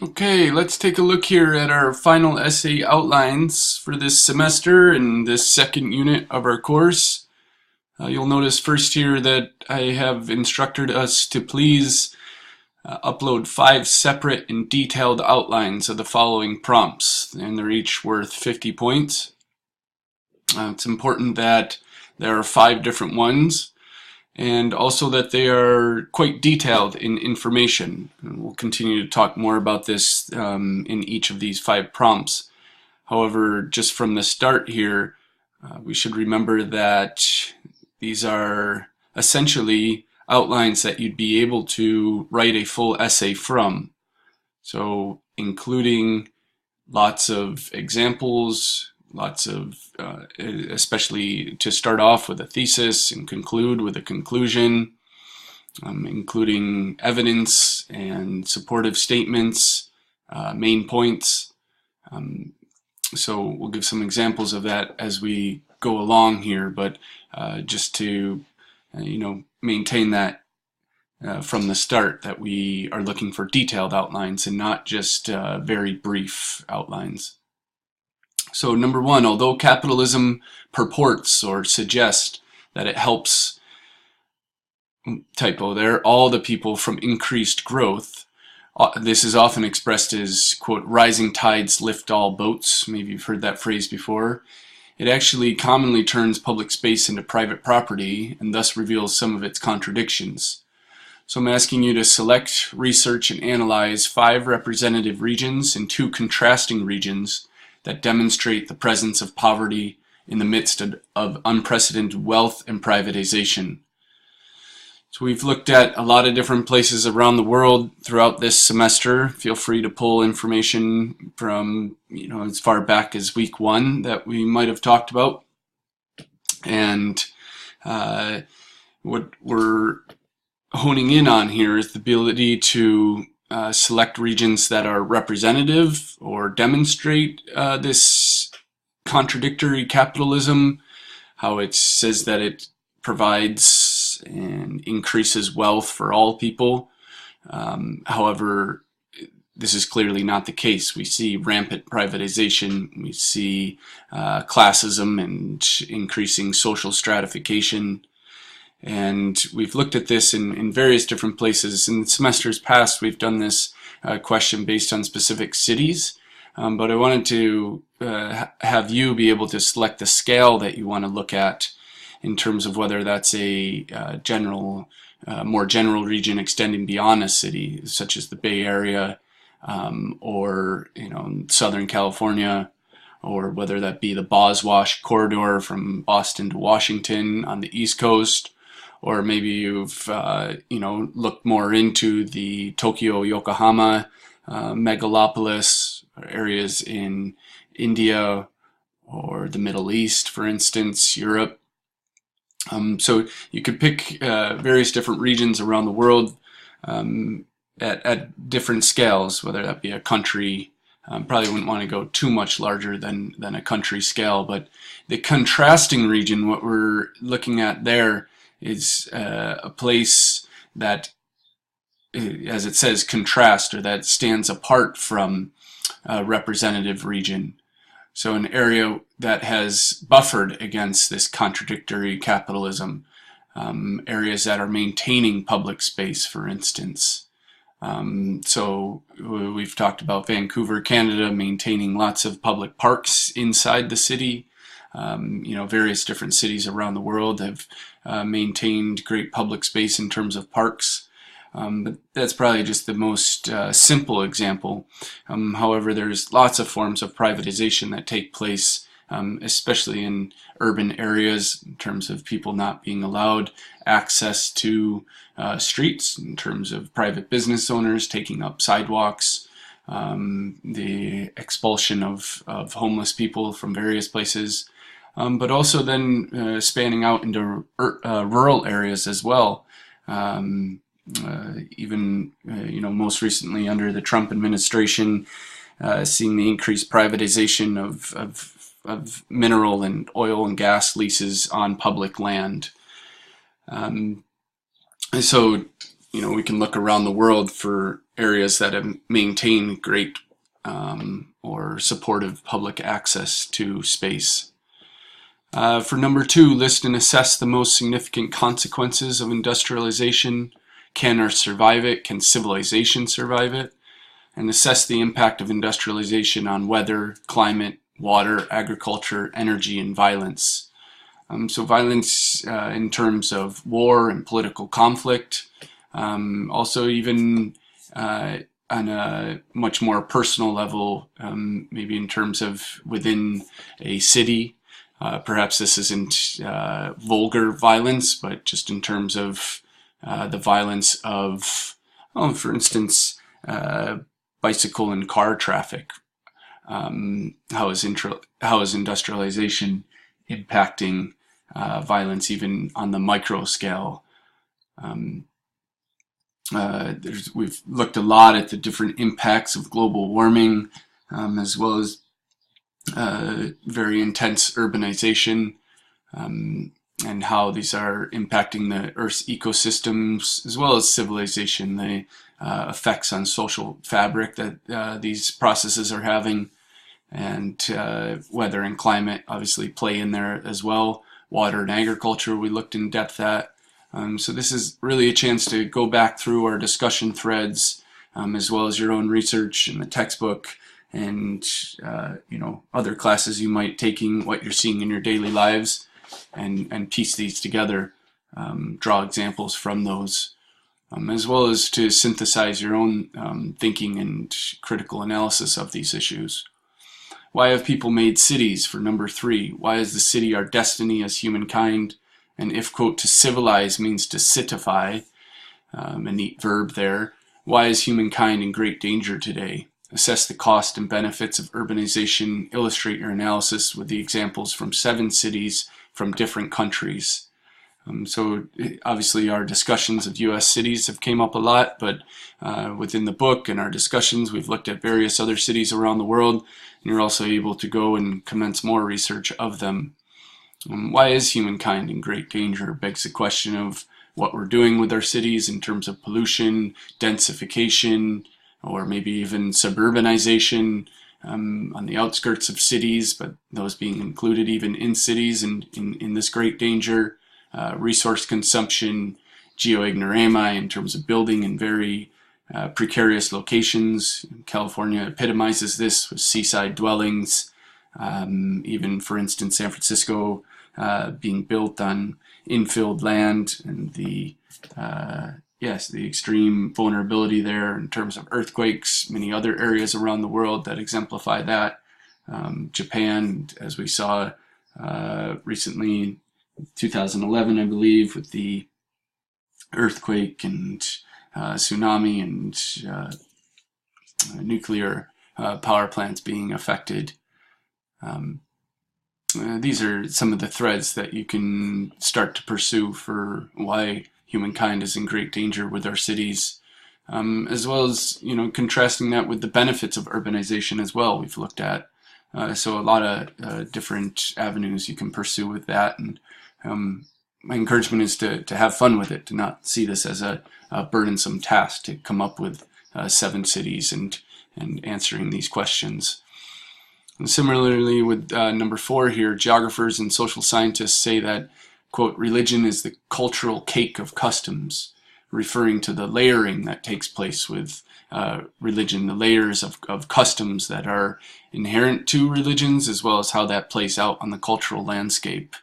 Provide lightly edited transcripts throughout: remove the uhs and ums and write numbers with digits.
Okay, let's take a look here at our final essay outlines for this semester and this second unit of our course. You'll notice first here that I have instructed us to please upload 5 separate and detailed outlines of the following prompts, and they're each worth 50 points. It's important that there are 5 different ones, and also that they are quite detailed in information. And we'll continue to talk more about this in each of these 5 prompts. However, just from the start here, we should remember that these are essentially outlines that you'd be able to write a full essay from. So including lots of examples, lots of, especially to start off with a thesis and conclude with a conclusion, including evidence and supportive statements, main points. So we'll give some examples of that as we go along here, but just to, maintain that from the start, that we are looking for detailed outlines and not just very brief outlines. So number 1, although capitalism purports or suggests that it helps, typo there, all the people from increased growth, this is often expressed as, quote, rising tides lift all boats. Maybe you've heard that phrase before. It actually commonly turns public space into private property and thus reveals some of its contradictions. So I'm asking you to select, research, and analyze 5 representative regions and 2 contrasting regions that demonstrate the presence of poverty in the midst of unprecedented wealth and privatization. So we've looked at a lot of different places around the world throughout this semester. Feel free to pull information from, as far back as week 1 that we might have talked about. And what we're honing in on here is the ability to select regions that are representative or demonstrate this contradictory capitalism, how it says that it provides and increases wealth for all people. However, this is clearly not the case. We see rampant privatization, we see classism and increasing social stratification. And we've looked at this in various different places. In semesters past, we've done this question based on specific cities. But I wanted to have you be able to select the scale that you want to look at in terms of whether that's a more general region extending beyond a city, such as the Bay Area, or Southern California, or whether that be the Boswash corridor from Boston to Washington on the East Coast, or maybe you've looked more into the Tokyo, Yokohama megalopolis, areas in India or the Middle East, for instance, Europe. So you could pick various different regions around the world at different scales, whether that be a country. Probably wouldn't want to go too much larger than a country scale, but the contrasting region, what we're looking at there is a place that, as it says, contrast, or that stands apart from a representative region. So an area that has buffered against this contradictory capitalism, areas that are maintaining public space, for instance. So we've talked about Vancouver, Canada, maintaining lots of public parks inside the city. Various different cities around the world have maintained great public space in terms of parks. But that's probably just the most simple example. However, there's lots of forms of privatization that take place, especially in urban areas, in terms of people not being allowed access to streets, in terms of private business owners taking up sidewalks, the expulsion of homeless people from various places, but also then spanning out into rural areas as well. Even most recently under the Trump administration, seeing the increased privatization of mineral and oil and gas leases on public land. So we can look around the world for areas that have maintained great or supportive public access to space. For number 2, list and assess the most significant consequences of industrialization. Can Earth survive it? Can civilization survive it? And assess the impact of industrialization on weather, climate, water, agriculture, energy, and violence. So violence in terms of war and political conflict, also even on a much more personal level, maybe in terms of within a city. Perhaps this isn't vulgar violence, but just in terms of the violence of, for instance, bicycle and car traffic. How is industrialization impacting violence even on the micro scale? We've looked a lot at the different impacts of global warming, as well as very intense urbanization, and how these are impacting the Earth's ecosystems, as well as civilization, the effects on social fabric that these processes are having, and weather and climate obviously play in there as well. Water and agriculture we looked in depth at. So this is really a chance to go back through our discussion threads, as well as your own research in the textbook, and other classes you might taking, what you're seeing in your daily lives, and piece these together, draw examples from those, as well as to synthesize your own thinking and critical analysis of these issues. Why have people made cities? For number 3, why is the city our destiny as humankind? And if, quote, to civilize means to citify, a neat verb there, why is humankind in great danger today? Assess the cost and benefits of urbanization. Illustrate your analysis with the examples from 7 cities from different countries. So obviously our discussions of U.S. cities have came up a lot, but within the book and our discussions, we've looked at various other cities around the world, and you're also able to go and commence more research of them. Why is humankind in great danger? Begs the question of what we're doing with our cities in terms of pollution, densification, or maybe even suburbanization on the outskirts of cities, but those being included even in cities and in this great danger. Resource consumption, geoignorama in terms of building in very precarious locations. California epitomizes this with seaside dwellings. Even, for instance, San Francisco being built on infilled land, and the extreme vulnerability there in terms of earthquakes. Many other areas around the world that exemplify that. Japan, as we saw recently, 2011, I believe, with the earthquake and tsunami and nuclear power plants being affected. These are some of the threads that you can start to pursue for why humankind is in great danger with our cities, as well as contrasting that with the benefits of urbanization as well. We've looked at so a lot of different avenues you can pursue with that, and my encouragement is to have fun with it, to not see this as a burdensome task to come up with 7 cities and answering these questions. And similarly with number 4 here, geographers and social scientists say that, quote, religion is the cultural cake of customs, referring to the layering that takes place with religion, the layers of customs that are inherent to religions, as well as how that plays out on the cultural landscape.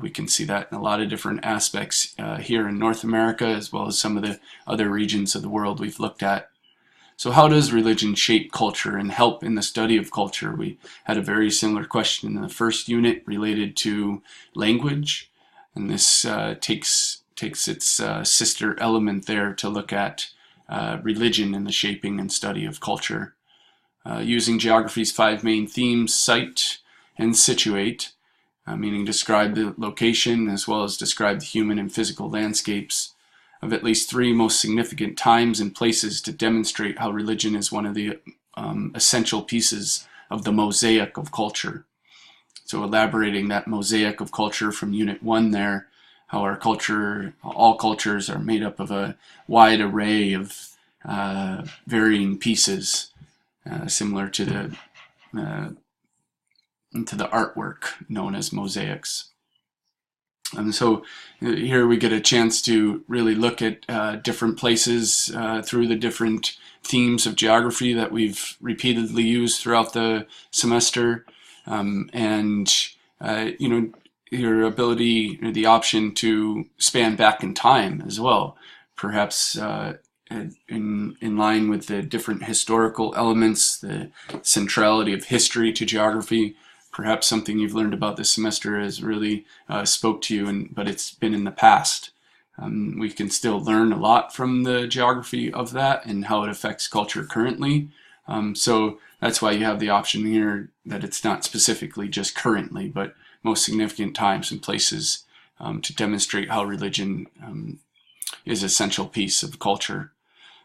We can see that in a lot of different aspects here in North America, as well as some of the other regions of the world we've looked at. So how does religion shape culture and help in the study of culture? We had a very similar question in the first unit related to language, and this takes its sister element there to look at religion in the shaping and study of culture. Using geography's 5 main themes, cite and situate, meaning describe the location as well as describe the human and physical landscapes of at least 3 most significant times and places to demonstrate how religion is one of the essential pieces of the mosaic of culture. So elaborating that mosaic of culture from Unit 1 there, how our culture, all cultures are made up of a wide array of varying pieces, similar to the artwork known as mosaics. And so here we get a chance to really look at different places through the different themes of geography that we've repeatedly used throughout the semester, and your ability, the option to span back in time as well, perhaps in line with the different historical elements, the centrality of history to geography. Perhaps something you've learned about this semester has really spoke to you, but it's been in the past. We can still learn a lot from the geography of that and how it affects culture currently. So that's why you have the option here that it's not specifically just currently, but most significant times and places to demonstrate how religion is an essential piece of culture.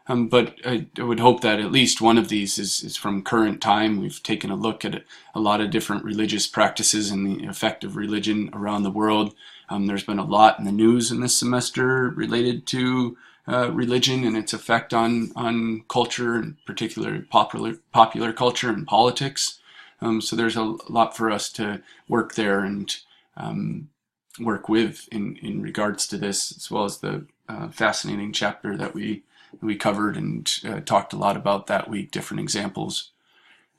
But I would hope that at least one of these is from current time. We've taken a look at a lot of different religious practices and the effect of religion around the world. There's been a lot in the news in this semester related to religion and its effect on culture, and particularly popular culture and politics. So there's a lot for us to work there and work with in regards to this, as well as the fascinating chapter that we covered and talked a lot about that week, different examples.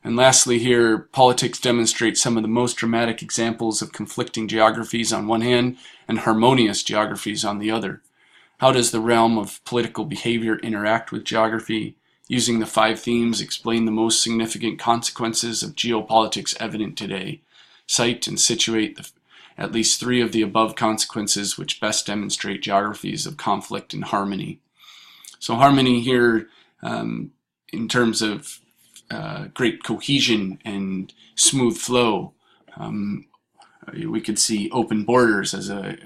And lastly here, politics demonstrates some of the most dramatic examples of conflicting geographies on one hand and harmonious geographies on the other. How does the realm of political behavior interact with geography? Using the 5 themes, explain the most significant consequences of geopolitics evident today. Cite and situate at least 3 of the above consequences which best demonstrate geographies of conflict and harmony. So harmony here, in terms of great cohesion and smooth flow. We could see open borders as a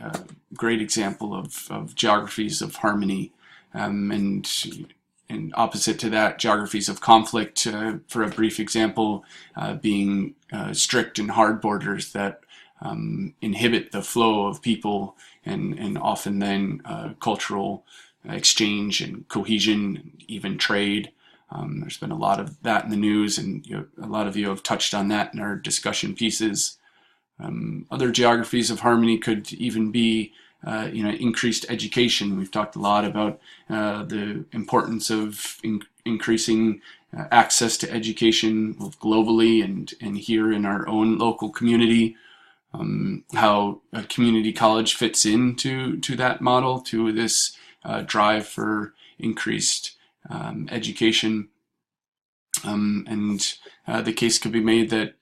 great example of geographies of harmony, and opposite to that, geographies of conflict, for a brief example, being strict and hard borders that inhibit the flow of people and often then cultural exchange and cohesion, even trade. There's been a lot of that in the news, and a lot of you have touched on that in our discussion pieces. Other geographies of harmony could even be increased education. We've talked a lot about the importance of increasing access to education both globally and here in our own local community. How a community college fits into that model, to this drive for increased education, and the case could be made that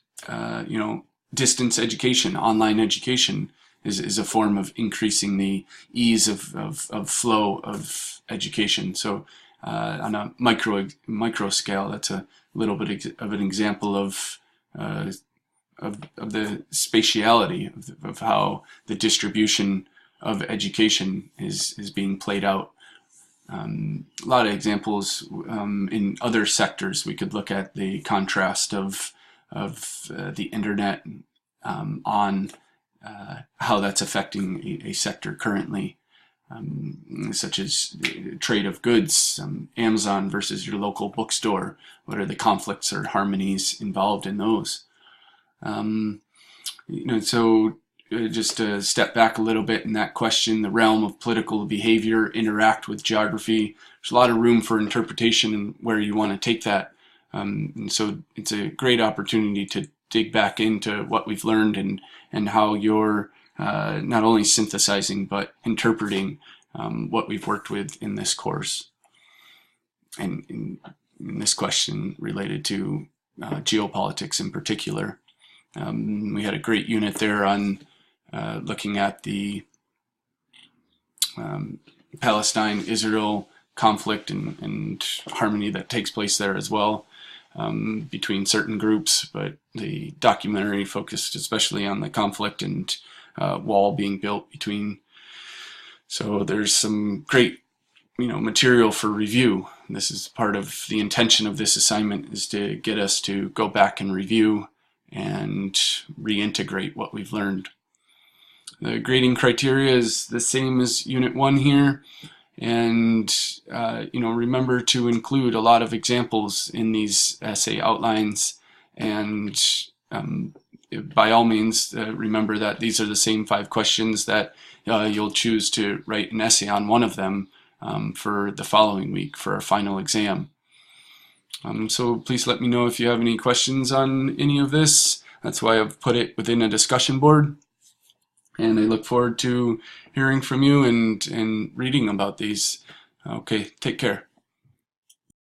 distance education, online education, is a form of increasing the ease of flow of education. So on a micro scale, that's a little bit of an example of the spatiality of how the distribution of education is being played out. A lot of examples in other sectors. We could look at the contrast of the internet on how that's affecting a sector currently, such as trade of goods, Amazon versus your local bookstore. What are the conflicts or harmonies involved in those? So just to step back a little bit in that question, the realm of political behavior interact with geography. There's a lot of room for interpretation and where you want to take that. And so it's a great opportunity to dig back into what we've learned and how you're not only synthesizing but interpreting what we've worked with in this course. And in this question related to geopolitics in particular. We had a great unit there on looking at the Palestine-Israel conflict and harmony that takes place there as well, between certain groups, but the documentary focused especially on the conflict and wall being built between. So there's some great material for review. This is part of the intention of this assignment, is to get us to go back and review and reintegrate what we've learned. The grading criteria is the same as Unit 1 here. And remember to include a lot of examples in these essay outlines, and by all means remember that these are the same 5 questions that you'll choose to write an essay on one of them for the following week for our final exam. So please let me know if you have any questions on any of this. That's why I've put it within a discussion board. And I look forward to hearing from you and reading about these. Okay, take care.